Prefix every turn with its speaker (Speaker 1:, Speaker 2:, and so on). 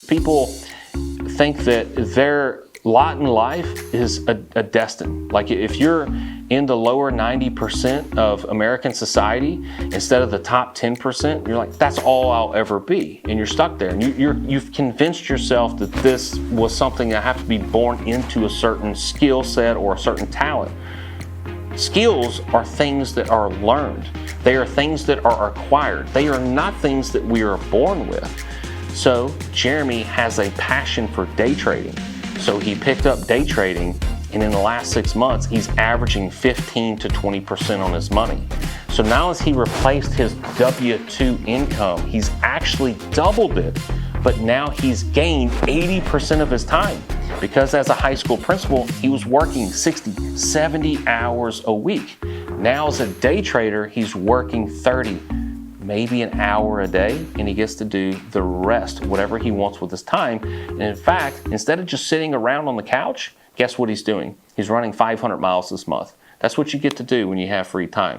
Speaker 1: People think that their lot in life is a destiny. Like if you're in the lower 90% of American society instead of the top 10%, you're like, that's all I'll ever be. And you're stuck there. And you've convinced yourself that this was something I have to be born into a certain skill set or a certain talent. Skills are things that are learned. They are things that are acquired. They are not things that we are born with. So Jeremy has a passion for day trading. So he picked up day trading, and in the last 6 months, he's averaging 15 to 20% on his money. So now as he replaced his W-2 income, he's actually doubled it, but now he's gained 80% of his time. Because as a high school principal, he was working 60, 70 hours a week. Now as a day trader, he's working 30, maybe an hour a day, and he gets to do the rest, whatever he wants with his time. And in fact, instead of just sitting around on the couch, guess what he's doing? He's running 500 miles this month. That's what you get to do when you have free time.